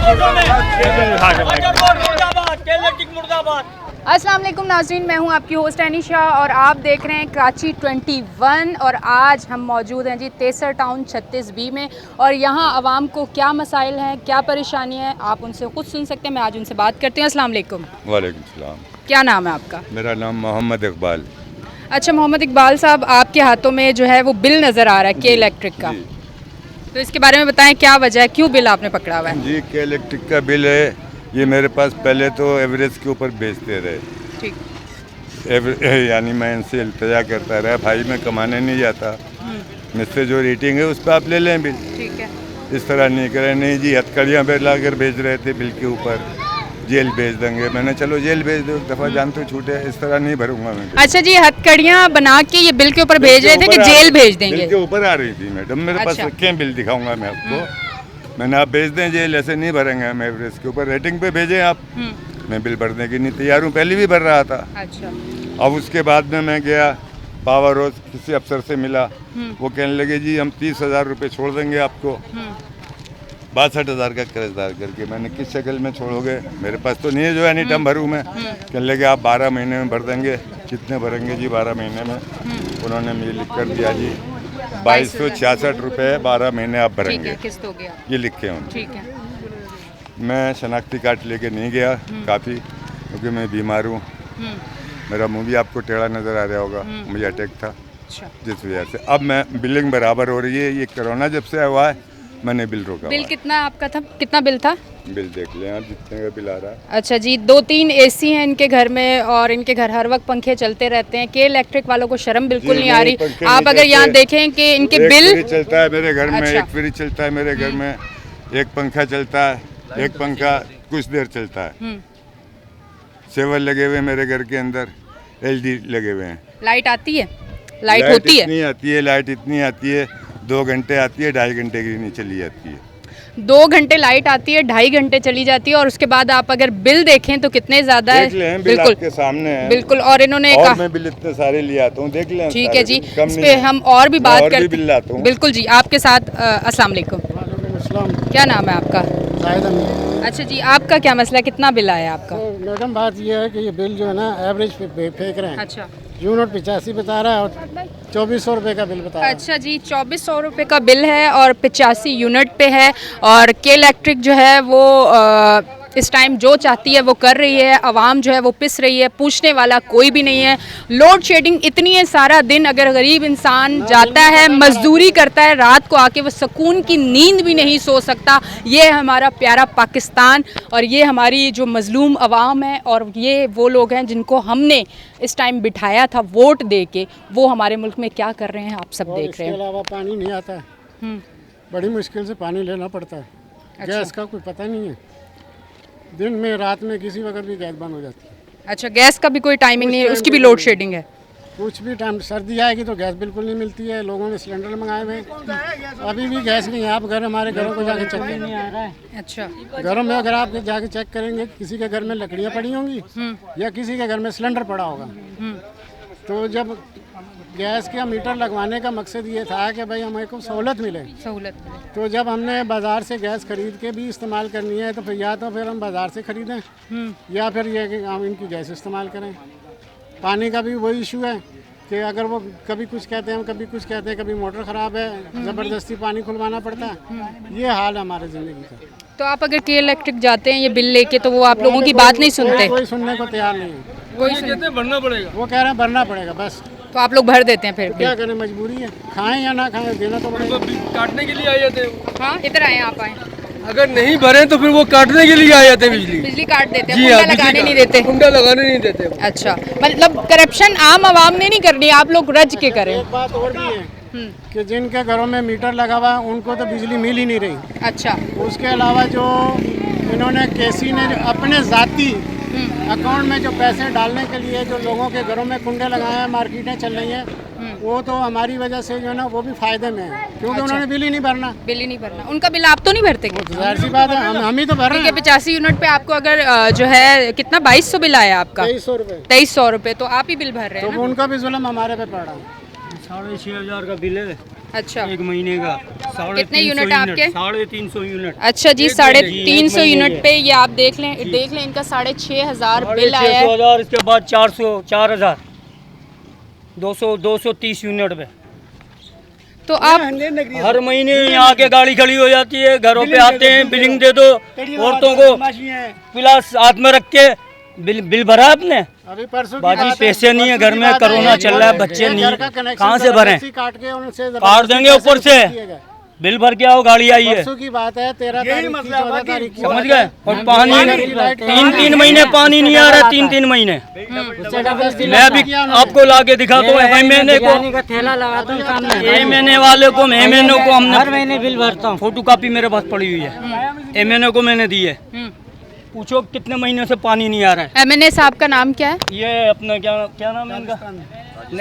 अस्सलाम वालेकुम नाज़रीन, मैं हूं आपकी होस्ट अनीशा और आप देख रहे हैं कराची 21 और आज हम मौजूद हैं जी तेसर टाउन 36B में। और यहां आवाम को क्या मसाइल हैं, क्या परेशानी है, आप उनसे खुद सुन सकते हैं। मैं आज उनसे बात करती हूँ। अस्सलाम वालेकुम। वालेकुम सलाम। क्या नाम है आपका? मेरा नाम मोहम्मद इकबाल। अच्छा मोहम्मद इकबाल साहब, आपके हाथों में जो है वो बिल नज़र आ रहा है के इलेक्ट्रिक का, तो इसके बारे में बताएं क्या वजह है, क्यों बिल आपने पकड़ा हुआ है? जी, के इलेक्ट्रिक का बिल है। ये मेरे पास पहले तो एवरेज के ऊपर बेचते रहे। ठीक। यानी मैं इनसे इल्तजा करता रहा, भाई मैं कमाने नहीं जाता, मुझसे जो रेटिंग है उस पर आप ले लें बिल। ठीक है। इस तरह नहीं करें। नहीं जी, हथकड़ियाँ पे ला कर भेज रहे थे बिल के ऊपर, जेल भेज देंगे। मैंने चलो जेल भेज दो, एक दफ़ा जान तो छूटे, इस तरह नहीं भरूंगा मैं। अच्छा जी, हथकड़ियाँ बना के ये बिल के ऊपर भेज रहे थे कि जेल भेज देंगे? बिल के ऊपर आ रही थी मैडम, मेरे पास अच्छा। क्या बिल दिखाऊंगा मैं आपको। मैंने आप भेज दें जेल, ऐसे नहीं भरेंगे हम एवरेज के ऊपर। रेटिंग पे भेजें आप, मैं बिल भरने की नहीं तैयार हूँ, पहले भी भर रहा था। अच्छा। अब उसके बाद में मैं गया पावर हाउस, किसी अफसर से मिला, वो कहने लगे जी हम 30,000 रुपये छोड़ देंगे आपको, 62,000 का कर्जदार करके। मैंने किस शक्ल में छोड़ोगे, मेरे पास तो नहीं है जो एनी टाइम भरूँ मैं। कहने लगे आप 12 महीने में भर देंगे। कितने भरेंगे जी 12 महीने में? उन्होंने मुझे लिख कर दिया जी 2266 रुपये 12 महीने आप भरेंगे। किस्त हो गया, ये लिखे हैं। ठीक है। मैं शनाख्ती कार्ड लेके नहीं गया काफ़ी, क्योंकि मैं बीमार हूँ। मेरा मुंह भी आपको टेढ़ा नज़र आ रहा होगा, मुझे अटैक था। अच्छा। जिस वजह से अब मैं बिलिंग बराबर हो रही है। ये कोरोना जब से हुआ है मैंने बिल रोका। बिल कितना आपका था, कितना बिल था? बिल देख लें आप, जितने का बिल आ रहा है। अच्छा जी, 2-3 एसी हैं इनके घर में और इनके घर हर वक्त पंखे चलते रहते हैं। के इलेक्ट्रिक वालों को शर्म बिल्कुल नहीं आ रही। आप अगर यहाँ देखें कि इनके बिल फ्री चलता है मेरे घर में। अच्छा। एक फ्री चलता है मेरे घर में, एक पंखा चलता है, एक पंखा कुछ देर चलता है। सेवर लगे हुए मेरे घर के अंदर, एलडी लगे हुए हैं। लाइट आती है? लाइट होती है? इतनी आती है, लाइट इतनी आती है, 2 घंटे आती है, 2.5 घंटे की नहीं चली जाती है। 2 घंटे लाइट आती है, 2.5 घंटे चली जाती है, और उसके बाद आप अगर बिल देखें तो कितने ज्यादा है। देख लें, बिल आपके सामने है। बिल्कुल। और इन्होंने और कहा मैं बिल इतने सारे ले आता हूँ, देख लें। ठीक है जी, कम इस नहीं पे है। हम और भी बात और भी करते बिल लाता हूँ। बिल्कुल जी, आपके साथ अस्सलाम वालेकुम। क्या नाम है आपका? अच्छा जी, आपका क्या मसला है, कितना बिल आया आपका? तो मैडम बात ये है कि ये बिल जो है ना एवरेज पे फेंक रहे हैं। अच्छा। यूनिट 85 बता रहा है और 2400 रुपये का बिल बता रहा है। अच्छा जी, 2400 रुपये का बिल है और 85 यूनिट पे है। और के इलेक्ट्रिक जो है वो इस टाइम जो चाहती है वो कर रही है। आवाम जो है वो पिस रही है, पूछने वाला कोई भी नहीं है। लोड शेडिंग इतनी है, सारा दिन अगर गरीब इंसान जाता है, मजदूरी करता है, रात को आके वो सुकून की नींद भी नहीं सो सकता। ये है हमारा प्यारा पाकिस्तान और ये हमारी जो मजलूम आवाम है, और ये वो लोग हैं जिनको हमने इस टाइम बिठाया था वोट दे के। वो हमारे मुल्क में क्या कर रहे हैं आप सब देख रहे हैं। इसके अलावा पानी नहीं आता है, बड़ी मुश्किल से पानी लेना पड़ता है। अच्छा। गैस का कोई पता नहीं है, दिन में रात में किसी वक्त भी गैस बंद हो जाती है। अच्छा, गैस का भी कोई टाइमिंग नहीं है, उसकी भी लोड शेडिंग है? कुछ भी टाइम, सर्दी आएगी तो गैस बिल्कुल नहीं मिलती है। लोगों ने सिलेंडर मंगाए हुए, अभी भी गैस नहीं है। आप घर, हमारे घरों को जाके चेक नहीं आ रहा है। अच्छा। घरों में अगर आप जाके चेक करेंगे, किसी के घर में लकड़ियाँ पड़ी होंगी या किसी के घर में सिलेंडर पड़ा होगा। तो जब गैस का मीटर लगवाने का मकसद ये था कि भाई हमें को सहूलत मिले। तो जब हमने बाज़ार से गैस खरीद के भी इस्तेमाल करनी है तो फिर या तो फिर हम बाज़ार से ख़रीदें या फिर ये कि हम इनकी गैस इस्तेमाल करें। पानी का भी वही इशू है कि अगर वो कभी कुछ कहते हैं, कभी कुछ कहते हैं, कभी मोटर ख़राब है, ज़बरदस्ती पानी खुलवाना पड़ता है। ये हाल है हमारे ज़िंदगी का। तो आप अगर के इलेक्ट्रिक जाते हैं ये बिल लेके तो वो आप लोगों की बात नहीं सुनते? कोई सुनने को तैयार नहीं है। भरना पड़ेगा, वो कह रहे हैं भरना पड़ेगा बस। तो आप लोग भर देते हैं फिर क्या करें, मजबूरी है, खाएं या ना खाएं देना तो पड़ेगा। काटने के लिए आ जाते हैं। हाँ, इधर आए, आप आए। अगर नहीं भरे तो फिर वो काटने के लिए आ जाते हैं। बिजली काट देते हैं, जी कुंडा हाँ, लगाने नहीं देते। कुंडा लगाने नहीं देते। अच्छा, मतलब करप्शन आम आवाम ने नहीं करनी, आप लोग रज के करें। एक बात और भी है कि जिनके घरों में मीटर लगा हुआ है उनको तो बिजली मिल ही नहीं रही। अच्छा। उसके अलावा जो इन्होंने केसी ने अपने ज़ाती अकाउंट में जो पैसे डालने के लिए जो लोगों के घरों में कुंडे लगाए हैं, मार्केटें चल रही हैं, वो तो हमारी वजह से जो है ना वो भी फायदे में है, क्योंकि उन्होंने बिल ही नहीं भरना। बिल ही नहीं भरना, उनका बिल आप तो नहीं भरते? जाहिर सी बात है, हम ही तो भर रहे हैं। 85 यूनिट पे आपको अगर जो है कितना 2200 बिल आया आपका? 2300 रुपये। 2300 रुपये, तो आप ही बिल भर रहे हैं तो ना? उनका भी जुल्म हमारे पे पड़ रहा है। 6,500 का बिल है। अच्छा। एक महीने का कितने यूनिट है आपके? 350 यूनिट। अच्छा जी, 350 यूनिट पे ये आप देख लें इनका 6,500 बिल आया है। 6,000, इसके बाद 400, 4,000, 230 यूनिट पे। तो आप हर महीने यहाँ के गाड़ी खड़ी हो जाती है, घरों पे आते हैं, बिलिंग दे दो औरतों को, प्लस हाथ में रख के बिल भरा आपने? अभी परसों बाजी पैसे नहीं है घर में, कोरोना चल रहा है, बच्चे नहीं, कहाँ से भरें? काट देंगे ऊपर से, बिल भर के आओ, गाड़ी आई है। परसों की बात है, 13 तारीख की समझ गए? और पानी 3 महीने पानी नहीं आ रहा, 3 महीने। मैं भी आपको ला के दिखाता हूँ एमएनए को, ठेला लगाता हूँ सामने, एमएनए वाले को, एमएनए को हमने हर महीने बिल भरता हूँ। फोटो कॉपी मेरे पास पड़ी हुई है, एमएनए को मैंने दी है। पूछो कितने महीने से पानी नहीं आ रहा है। एमएनए साहब का नाम क्या है? ये अपना क्या नाम है इनका?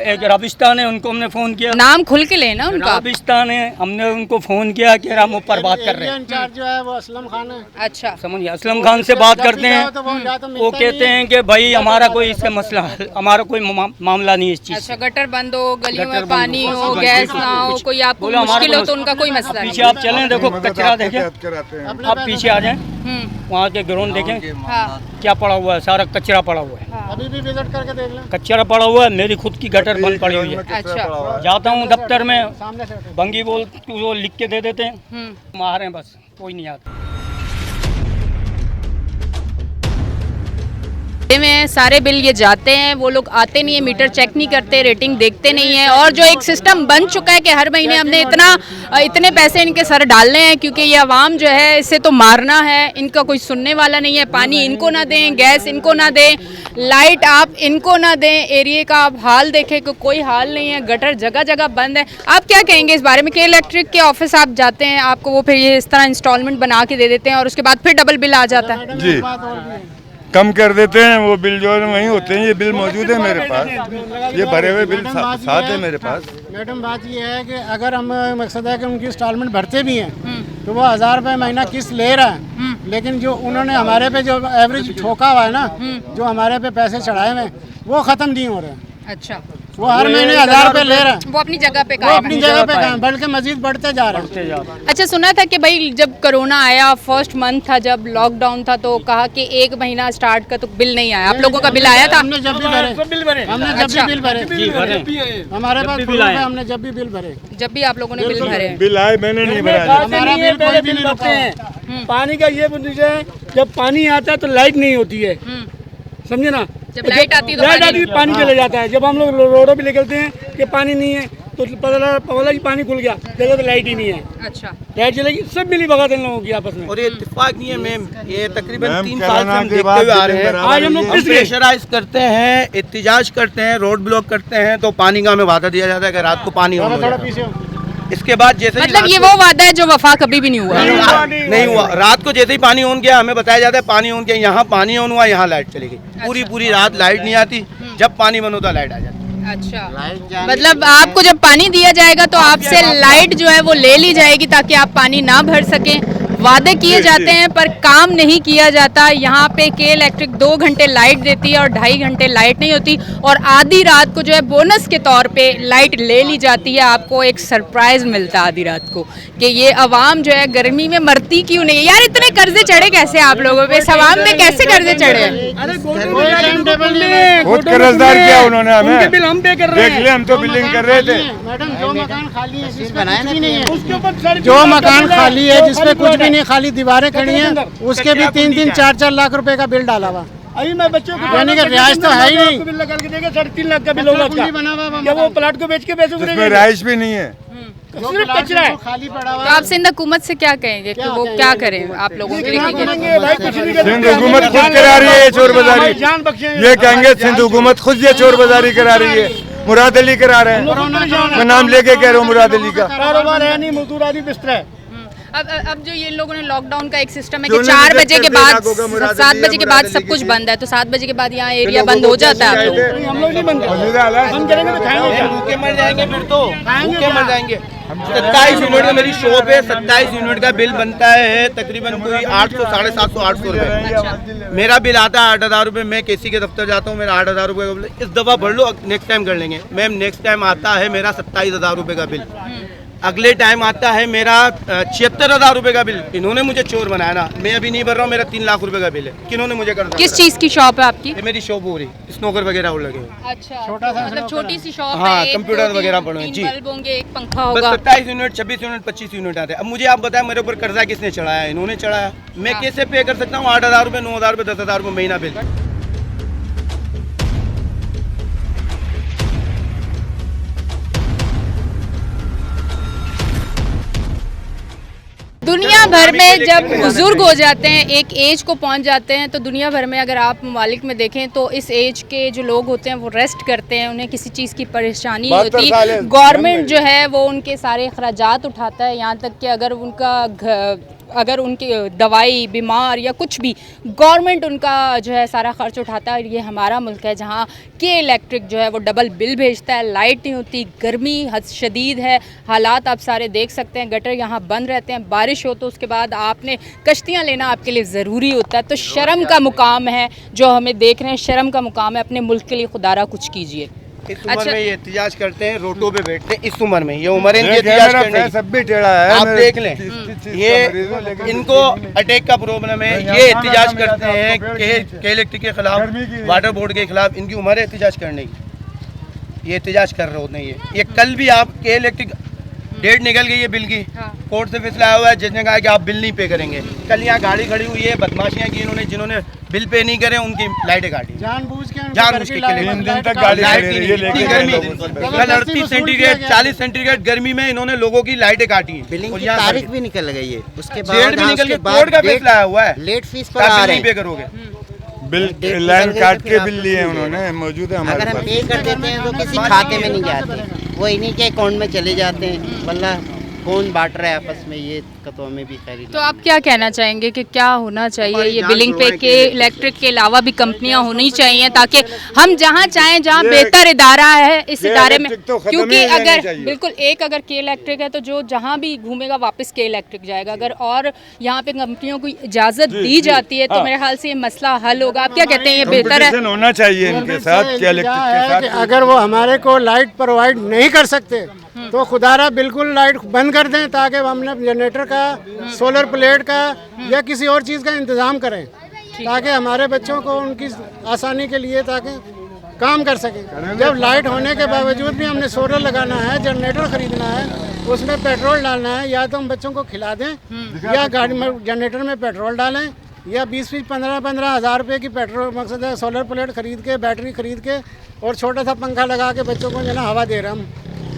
एक राबिस्तान है, उनको हमने फोन किया। नाम खुल के लेना उनका। राबिस्तान है, हमने उनको फोन किया कि हम ऊपर बात कर रहे हैं। इंचार्ज जो है वो असलम खान है। अच्छा, समझिए, असलम खान से बात करते हैं, वो कहते हैं कि भाई हमारा कोई इसका मसला, हमारा कोई मामला नहीं है इस चीज। अच्छा, गटर बंद हो, गलियों में पानी हो, गैस ना हो, कोई आपको बोलो हमारा मुश्किल हो कोई- तो उनका कोई मसला पीछे नहीं। आप चलें, देखो कचरा देखें, आप पीछे आ जाएं, वहाँ के ग्राउंड देखें, हाँ, क्या पड़ा हुआ है, सारा कचरा पड़ा हुआ है, अभी भी विजिट करके देख लें। कचरा पड़ा हुआ है। मेरी खुद की गटर बंद पड़ी हुई है। अच्छा, जाता हूँ दफ्तर में, सामने से भंगी बोल वो लिख के दे देते हैं, मारे बस, कोई नहीं आता। में सारे बिल ये जाते हैं, वो लोग आते नहीं है, मीटर चेक नहीं करते, रेटिंग देखते नहीं है। और जो एक सिस्टम बन चुका है कि हर महीने हमने इतने पैसे इनके सर डालने हैं, क्योंकि ये आवाम जो है इससे तो मारना है, इनका कोई सुनने वाला नहीं है। पानी इनको ना दें, गैस इनको ना दें, लाइट आप इनको ना दें। एरिया का आप हाल देखें कि कोई हाल नहीं है, गटर जगह जगह बंद है। आप क्या कहेंगे इस बारे में? के इलेक्ट्रिक के ऑफिस आप जाते हैं, आपको वो फिर ये इस तरह इंस्टॉलमेंट बना के दे देते हैं और उसके बाद फिर डबल बिल आ जाता है। जी, कम कर देते हैं वो बिल जो है वहीं होते हैं। ये बिल मौजूद है मेरे पास, ये भरे हुए बिल साथ है मेरे पास। मैडम बात ये है कि अगर हम मकसद है कि उनकी इंस्टॉलमेंट भरते भी हैं तो वो 1,000 रुपये महीना किस्त ले रहा है, लेकिन जो उन्होंने हमारे पे जो एवरेज ठोका हुआ है ना, जो हमारे पे पैसे चढ़ाए हुए हैं वो ख़त्म नहीं हो रहे हैं। अच्छा, वो हर महीने 1,000 रुपये ले रहे हैं, वो अपनी जगह पे वो कायम अपनी है। जगह पे काम, बल्कि मजीद बढ़ते जा रहे हैं। अच्छा, सुना था कि भाई जब कोरोना आया, फर्स्ट मंथ था, जब लॉकडाउन था, तो कहा कि 1 महीना स्टार्ट का तो बिल नहीं आया। आप लोगों का बिल आया था? हमने जब भी भरे, हमने जब अच्छा। भी बिल भरे, हमारे पास proof है, हमने जब भी बिल भरे। जब भी आप लोगों ने बिल भरे हैं। बिल आए, मैंने नहीं भरा। हमारा बिल कोई भी नहीं रुका है। पानी का ये मुद्दा है, जब पानी आता है तो लाइट नहीं होती है, समझे ना? जब लाइट आती है तो लाइट पानी आती है, पानी चले जाता है। जब हम लोग रोडों पे निकलते हैं कि पानी नहीं है तो पता लगा कि पानी खुल गया, देखो तो लाइट ही नहीं है। अच्छा, लाइट चलेगी, सब मिली भगत इन लोगों की आपस में। और ये इत्तेफाक नहीं है मैम, ये तकरीबन मैम, 3 साल से कोरोना हम के देखते बाद हुए आ रहे बिलिंग हैं। बराबर आज हम लोग ही हम पिस गए। प्रेशराइज करते हैं, एहतिजाज करते हैं, रोड ब्लॉक करते हैं, तो पानी का हमें वादा दिया जाता है कि रात को पानी ऑन हो थोड़ा जाएगा। पीछे हो। इसके बाद जैसे ही मतलब रात ये को- वो वादा है जो वफा कभी भी नहीं हुआ। नहीं हुआ, रात को जैसे ही पानी ऑन किया हमें बताया जाता है पानी ऑन किया, यहाँ पानी ऑन हुआ, यहाँ लाइट चली गई। पूरी रात लाइट नहीं आती, जब पानी बंद होता लाइट आ जाती। अच्छा, मतलब आपको जब पानी दिया जाएगा तो आपसे लाइट जो है वो ले ली जाएगी ताकि आप पानी ना भर सकें। वादे किए जाते हैं पर काम नहीं किया जाता। यहाँ पे के इलेक्ट्रिक 2 घंटे लाइट देती है और 2.5 घंटे लाइट नहीं होती, और आधी रात को जो है बोनस के तौर पे लाइट ले ली जाती है। आपको एक सरप्राइज मिलता है आधी रात को कि ये अवाम जो है गर्मी में मरती क्यों नहीं है। यार इतने कर्जे चढ़े कैसे आप लोगों पे? इस अवाम पे कैसे कर्जे चढ़े? कोई टाइम टेबल नहीं है। बहुत कर्जदार किया उन्होंने हमें, बिल हम पे कर रहे देख ले, हम तो बिलिंग कर रहे थे। मैडम जो मकान खाली है जिस पे कुछ भी नहीं है, उसके ऊपर सारी जो मकान खाली है जिस पे कुछ भी नहीं, खाली दीवारें खड़ी हैं, उसके भी 3-3, 4-4 लाख रुपए का बिल डाला हुआ। अभी मैं बच्चों को यानी कि रिहाइश तो है ही नहीं। बिल लगा के देगा 3.5 लाख का बिल होगा कुंजी बना हुआ क्या वो प्लाट को बेच के पैसे जिसमें उतरेंगे? राइश भी नहीं है। सिर्फ कचरा है। खाली पड़ा हुआ तो आप सिंध हुकूमत से क्या कहेंगे कि वो क्या करें आप लोगों के लिए? करेंगे भाई, कुछ नहीं कर सिंध सकते। हुकूमत खुद करा रही है ये चोर बाजारी। जान बख्शे ये कहेंगे सिंध हुकूमत खुद ये चोर बाजारी करा रही है। मुराद अली करा रहे हैं, मैं नाम लेके कह रहा हूँ मुराद अली का। कारोबार है नहीं, मजदूर आदि बिस्तर है। अब जो ये लोगों ने लॉकडाउन का एक सिस्टम है कि जो 4 उन्होंने बजे के कर बाद देना होगा, मुराद 7 अली बजे के या बाद मुराद सब अली कुछ के। बंद है, तो 7 बजे के बाद यहाँ एरिया लोगों बंद को हो जाता है आप कैसे लोगों को। हम लोग नहीं बनते, मौजूदा हालात हम करेंगे तो खाएंगे क्या? भूखे मर जाएंगे फिर तो, भूखे मर जाएंगे। 27 यूनिट का मेरी शॉप है, 27 यूनिट का बिल बनता है तकरीबन कोई 800, 750, 800 रुपए। मेरा बिल आता है 8,000 रुपए। मैं केसी के दफ्तर जाता हूँ, मेरा 8,000 रुपए का बिल, इस दफ़ा भर लो, नेक्स्ट टाइम कर लेंगे। मैम नेक्स्ट टाइम आता है मेरा 27,000 रुपए का बिल। अगले टाइम आता है मेरा 76,000 रुपए का बिल। इन्होंने मुझे चोर बनाया ना, मैं अभी नहीं भर रहा हूँ, मेरा 3 लाख रुपए का बिल है। किन्होंने मुझे कर दिया? किस चीज़ की शॉप है आपकी? ये मेरी शॉप हो रही, स्नोकर वगैरह वो लगे हुए। अच्छा, छोटा सा मतलब छोटी सी शॉप हाँ, है, एक, कंप्यूटर दो, वगैरह तीन- पड़े हैं, तीन जी। बल्ब होंगे, एक पंखा बस होगा। 27 यूनिट, 26 यूनिट, 25 यूनिट आते हैं। अब मुझे आप बताएं मेरे ऊपर कर्जा किसने चढ़ाया? इन्होंने चढ़ाया। मैं हाँ। कैसे पे कर सकता हूँ 8,000 रुपये, 9,000 रुपये, 10,000 रुपये महीना बिल? दुनिया भर में जब बुजुर्ग हो जाते हैं, एक एज को पहुंच जाते हैं, तो दुनिया भर में अगर आप ममालिक में देखें तो इस एज के जो लोग होते हैं वो रेस्ट करते हैं, उन्हें किसी चीज़ की परेशानी नहीं 72 साल होती। है, गवर्नमेंट जो है वो उनके सारे अखराजात उठाता है, यहाँ तक कि अगर उनकी दवाई, बीमार या कुछ भी, गवर्नमेंट उनका जो है सारा खर्च उठाता है। और ये हमारा मुल्क है जहाँ के इलेक्ट्रिक जो है वो डबल बिल भेजता है, लाइट नहीं होती, गर्मी हद शदीद है, हालात आप सारे देख सकते हैं, गटर यहाँ बंद रहते हैं, बारिश हो तो उसके बाद आपने कश्तियाँ लेना आपके लिए ज़रूरी होता है। तो शर्म का मुकाम है जो हमें देख रहे हैं, शर्म का मुकाम है, अपने मुल्क के लिए खुदारा कुछ कीजिए। इस उम्र अच्छा। में ये एहतजाज करते हैं, रोटों पे बैठते हैं, इस उम्र में ये उम्र है इनकी देख, एहतजाज मेरा करने की। फेस अब भी टेढ़ा है। आप मेरे देख लें, 30 ये का मरीज हूं, लेकिन इनको अटैक का प्रॉब्लम है, यहाँ ये खाना एहतजाज ना मिला करते था हैं आपको, पेड़ के इलेक्ट्रिक के खिलाफ, गर्मी की- वाटर बोर्ड के खिलाफ। इनकी उम्र है एहतजाज करने की, ये एहतजाज कर रहे होते हैं। ये कल भी आप के इलेक्ट्रिक डेट निकल गई है बिल की, हाँ। कोर्ट से फैसला आया हुआ है, जज ने कहा कि आप बिल नहीं पे करेंगे। कल यहाँ गाड़ी खड़ी हुई है, बदमाशियाँ की इन्होंने, जिन्होंने बिल पे नहीं करे उनकी लाइटें काटी। जानबूझ के उनके जानबूझ घर की के लाइट- लिए 3 दिन लाइट तक काट गाड़ी दी। लाइट खड़ी ही रही नहीं, है, इतनी लेके गर्मी, गए लोगों से। कल 38 सेंटीग्रेड, 40 सेंटीग्रेड गर्मी में इन्होंने लोगों की लाइटें काटी हैं। बिलिंग और की यहाँ तारीख खड़ी- भी निकल गई है, उसके डेट बाद भी हाँ, निकल उसके गई, बाद कोर्ट का डेट- फैसला आया हुआ है, लेट फीस पर आप आ बिल रहे नहीं पे हैं। करोगे। बिल डेट लाइन निकल काट गई के तो बिल फिर लिए आपको उन्होंने, मौजूद है अगर हमारे हम पास। पे कर देते हैं तो किसी खाते में नहीं जाते, वो इन्हीं के अकाउंट में चले जाते हैं, वरना कौन बांट रहा है आपस में, ये तो हमें भी खैर ही तो आप क्या कहना चाहेंगे कि क्या होना चाहिए? हमारी ये जान बिलिंग पे छुड़वाएं के के इलेक्ट्रिक के अलावा भी कंपनियां होनी चाहिए ताकि हम जहां चाहें, जहां ये- बेहतर इदारा है इस के इदारे में, इलेक्ट्रिक तो खत्म क्योंकि ही रहनी अगर चाहिए। बिल्कुल एक अगर के इलेक्ट्रिक है तो जो जहां भी घूमेगा वापस के इलेक्ट्रिक जाएगा। अगर और यहाँ पे कंपनियों को इजाज़त दी जाती है तो मेरे ख्याल से ये मसला हल होगा। आप क्या कहते हैं, ये बेहतर है? कंपटीशन होना चाहिए इनके साथ, क्या इलेक्ट्रिक के है कि साथ। अगर वो हमारे को लाइट प्रोवाइड नहीं कर सकते तो खुदारा बिल्कुल लाइट बंद कर दें, ताकि हम अपने जनरेटर का, सोलर प्लेट का या किसी और चीज़ का इंतज़ाम करें, ताकि हमारे बच्चों को उनकी आसानी के लिए ताकि काम कर सकें। जब लाइट होने के बावजूद भी हमने सोलर लगाना है, जनरेटर खरीदना है, उसमें पेट्रोल डालना है, या तो हम बच्चों को खिला दें या गाड़ी में जनरेटर में पेट्रोल डालें, या 20-20, 15-15 हज़ार रुपये की पेट्रोल, मकसद है सोलर प्लेट खरीद के, बैटरी खरीद के और छोटा सा पंखा लगा के बच्चों को जो ना हवा दे रहे हम।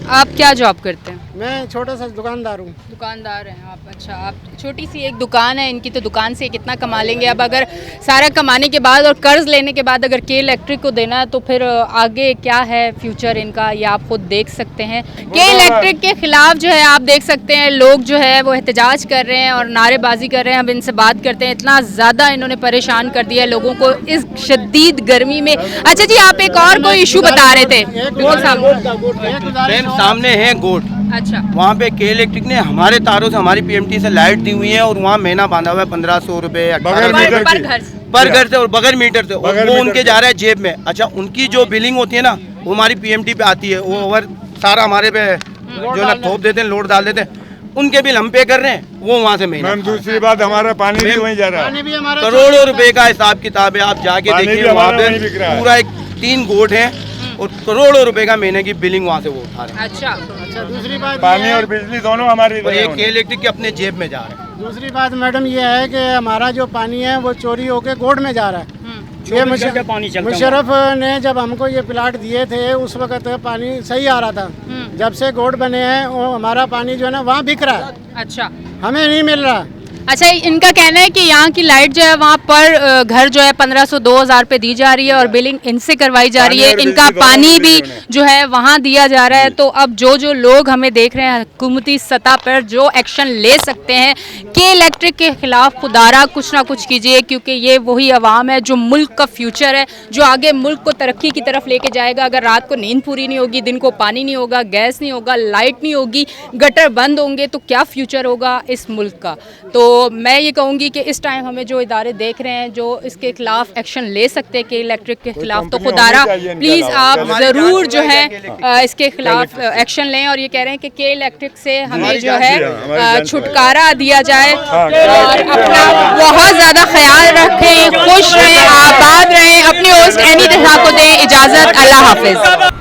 आप क्या जॉब करते हैं? मैं छोटा सा दुकानदार हूँ। दुकानदार हैं आप? अच्छा, आप छोटी सी एक दुकान है इनकी, तो दुकान से कितना कमा लेंगे? अब अगर सारा कमाने के बाद और कर्ज लेने के बाद अगर के इलेक्ट्रिक को देना है तो फिर आगे क्या है फ्यूचर इनका, ये आप खुद देख सकते हैं। के इलेक्ट्रिक के खिलाफ जो है आप देख सकते हैं लोग जो है वो एहतजाज कर रहे हैं और नारेबाजी कर रहे हैं। अब इनसे बात करते हैं, इतना ज़्यादा इन्होंने परेशान कर दिया है लोगों को इस शदीद गर्मी में। अच्छा जी, आप एक और कोई इशू बता रहे थे? बिल्कुल सामने। बहन सामने है गोट, अच्छा, वहाँ पे के इलेक्ट्रिक ने हमारे तारों से, हमारी पीएमटी से लाइट दी हुई है और वहाँ महीना बांधा हुआ है 1500 रुपये, 1800 मीटर पर की। घर से। पर घर से और बगैर मीटर से, और बगैर वो मीटर उनके से। जा रहा है जेब में। अच्छा, उनकी जो बिलिंग होती है ना वो हमारी पीएमटी पे आती है, वो ओवर सारा हमारे पे जो ना थोप देते हैं, लोड डाल देते हैं, उनके बिल हम पे कर रहे हैं, वो वहाँ से महीना। मैम दूसरी बात, हमारा पानी भी वहीं जा रहा है। पानी भी हमारा करोड़ों रुपए का हिसाब किताब है, आप जाके पानी भी देखिए वहाँ हमारा वहीं बिक रहा पे है। पूरा एक 3 गोट है और करोड़ों रुपए का महीने की बिलिंग वहाँ से वो उठा रहे हैं। अच्छा, अच्छा, दूसरी बात पानी ये और है, बिजली दोनों हमारी और रहे ये हैं। के इलेक्ट्रिक के अपने जेब में जा रहे हैं। दूसरी बात मैडम ये है कि हमारा जो पानी है वो चोरी होके गोड में जा रहा है। ये मुशर्रफ ने जब हमको ये प्लाट दिए थे उस वक्त पानी सही आ रहा था। जब से गोड बने हैं वो हमारा पानी जो है ना वहाँ बिक रहा है, अच्छा। हमें नहीं मिल रहा। अच्छा, इनका कहना है कि यहाँ की लाइट जो है वहाँ पर घर जो है 1500-2000 पे दी जा रही है और बिलिंग इनसे करवाई जा रही है। पानी और इनका बिजली पानी दोनों भी मिल रही है जो है वहाँ दिया जा रहा है। तो अब जो लोग हमें देख रहे हैं हुकूमती सतह पर जो एक्शन ले सकते हैं के इलेक्ट्रिक के खिलाफ, खुदारा कुछ ना कुछ कीजिए, क्योंकि ये वही आवाम है जो मुल्क का फ्यूचर है, जो आगे मुल्क को तरक्की की तरफ लेके जाएगा। अगर रात को नींद पूरी नहीं होगी, दिन को पानी नहीं होगा, गैस नहीं होगा, लाइट नहीं होगी, गटर बंद होंगे, तो क्या फ्यूचर होगा इस मुल्क का? तो मैं ये कहूँगी कि इस टाइम हमें जो इदारे देख रहे हैं जो इसके खिलाफ एक्शन ले सकते हैं के इलेक्ट्रिक के खिलाफ, तो कंपनी खुदारा होनी चाहिए इनके प्लीज़ अलावा। आप ज़रूर जो है इसके खिलाफ एक्शन लें। और ये कह रहे हैं कि के इलेक्ट्रिक से हमें जो है छुटकारा दिया जाए और अपना बहुत ज़्यादा ख्याल रखें, खुश रहें, आबाद रहें। अपनी होस्ट एनी तहा को दें इजाज़त। अल्लाह हाफिज़।